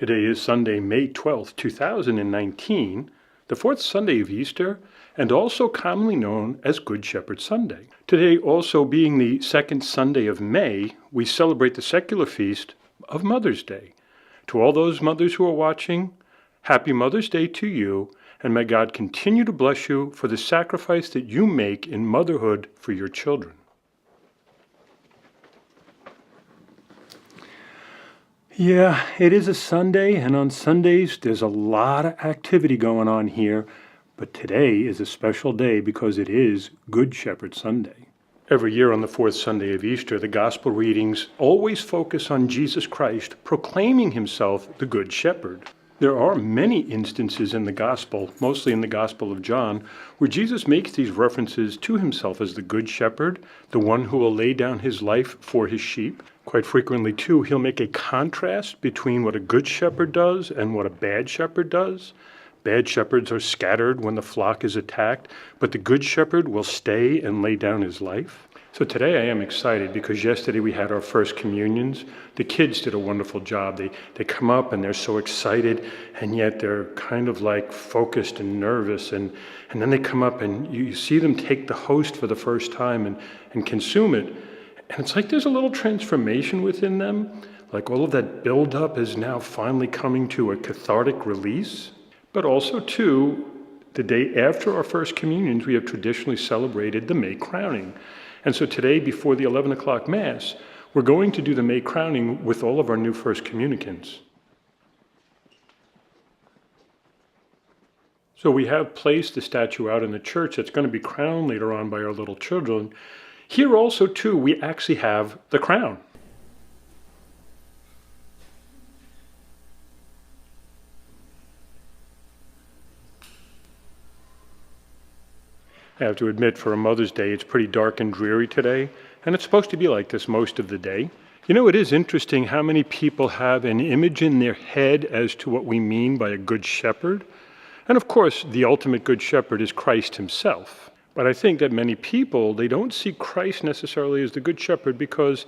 Today is Sunday, May 12th, 2019, the fourth Sunday of Easter, and also commonly known as Good Shepherd Sunday. Today, also being the second Sunday of May, we celebrate the secular feast of Mother's Day. To all those mothers who are watching, happy Mother's Day to you, and may God continue to bless you for the sacrifice that you make in motherhood for your children. Yeah, it is a Sunday, and on Sundays there's a lot of activity going on here, but today is a special day because it is Good Shepherd Sunday. Every year on the fourth Sunday of Easter, the Gospel readings always focus on Jesus Christ proclaiming himself the Good Shepherd. There are many instances in the Gospel, mostly in the Gospel of John, where Jesus makes these references to himself as the Good Shepherd, the one who will lay down his life for his sheep. Quite frequently, too, he'll make a contrast between what a good shepherd does and what a bad shepherd does. Bad shepherds are scattered when the flock is attacked, but the good shepherd will stay and lay down his life. So today I am excited because yesterday we had our first communions. The kids did a wonderful job. They come up and they're so excited, and yet they're kind of like focused and nervous. And then they come up and you see them take the host for the first time and consume it. And it's like there's a little transformation within them. Like all of that buildup is now finally coming to a cathartic release. But also, too, the day after our first communions, we have traditionally celebrated the May crowning. And so today, before the 11 o'clock Mass, we're going to do the May crowning with all of our new first communicants. So we have placed the statue out in the church that's going to be crowned later on by our little children. Here also, too, we actually have the crown. I have to admit, for a Mother's Day, it's pretty dark and dreary today, and it's supposed to be like this most of the day. You know, it is interesting how many people have an image in their head as to what we mean by a good shepherd. And of course, the ultimate good shepherd is Christ himself. But I think that many people, they don't see Christ necessarily as the good shepherd because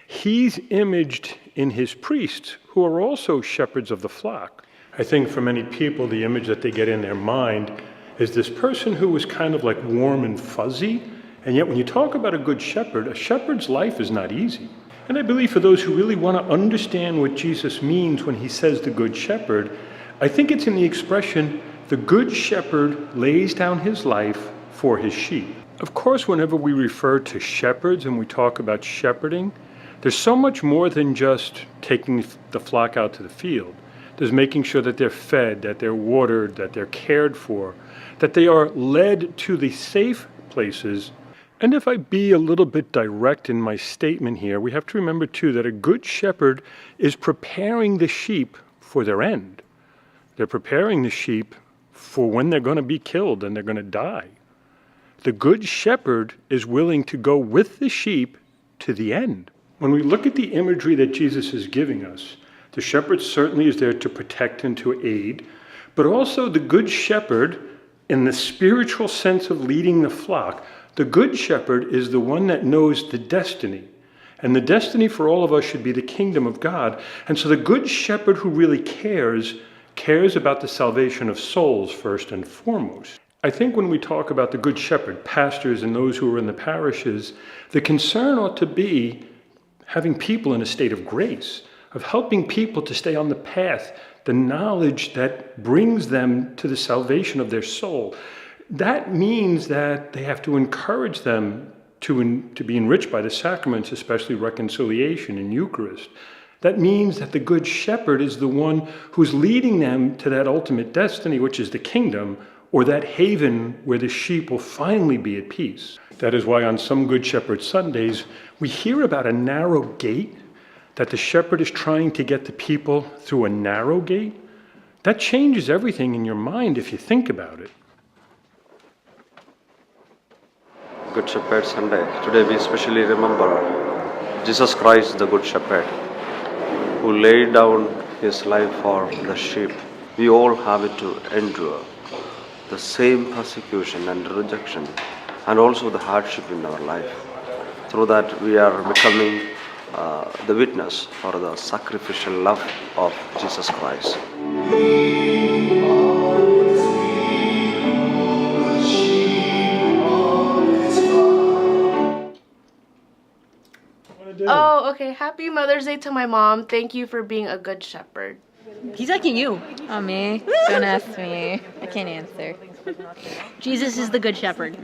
he's imaged in his priests, who are also shepherds of the flock. I think for many people, the image that they get in their mind is this person who is kind of like warm and fuzzy. And yet when you talk about a good shepherd, a shepherd's life is not easy. And I believe for those who really want to understand what Jesus means when he says the good shepherd, I think it's in the expression, the good shepherd lays down his life for his sheep. Of course, whenever we refer to shepherds and we talk about shepherding, there's so much more than just taking the flock out to the field. There's making sure that they're fed, that they're watered, that they're cared for, that they are led to the safe places. And if I be a little bit direct in my statement here, we have to remember too that a good shepherd is preparing the sheep for their end. They're preparing the sheep for when they're going to be killed and they're going to die. The good shepherd is willing to go with the sheep to the end. When we look at the imagery that Jesus is giving us, the shepherd certainly is there to protect and to aid, but also the good shepherd, in the spiritual sense of leading the flock, the good shepherd is the one that knows the destiny. And the destiny for all of us should be the kingdom of God. And so the good shepherd who really cares about the salvation of souls first and foremost. I think when we talk about the good shepherd, pastors and those who are in the parishes, the concern ought to be having people in a state of grace, of helping people to stay on the path, the knowledge that brings them to the salvation of their soul. That means that they have to encourage them to be enriched by the sacraments, especially reconciliation and Eucharist. That means that the good shepherd is the one who's leading them to that ultimate destiny, which is the kingdom, or that haven where the sheep will finally be at peace. That is why on some Good Shepherd Sundays, we hear about a narrow gate, that the shepherd is trying to get the people through a narrow gate. That changes everything in your mind if you think about it. Good Shepherd Sunday. Today we especially remember Jesus Christ, the Good Shepherd, who laid down his life for the sheep. We all have it to endure the same persecution and rejection and also the hardship in our life. Through that we are becoming the witness or the sacrificial love of Jesus Christ. Oh, okay. Happy Mother's Day to my mom. Thank you for being a good shepherd. He's asking you. Oh, me? Don't ask me. I can't answer. Jesus is the good shepherd.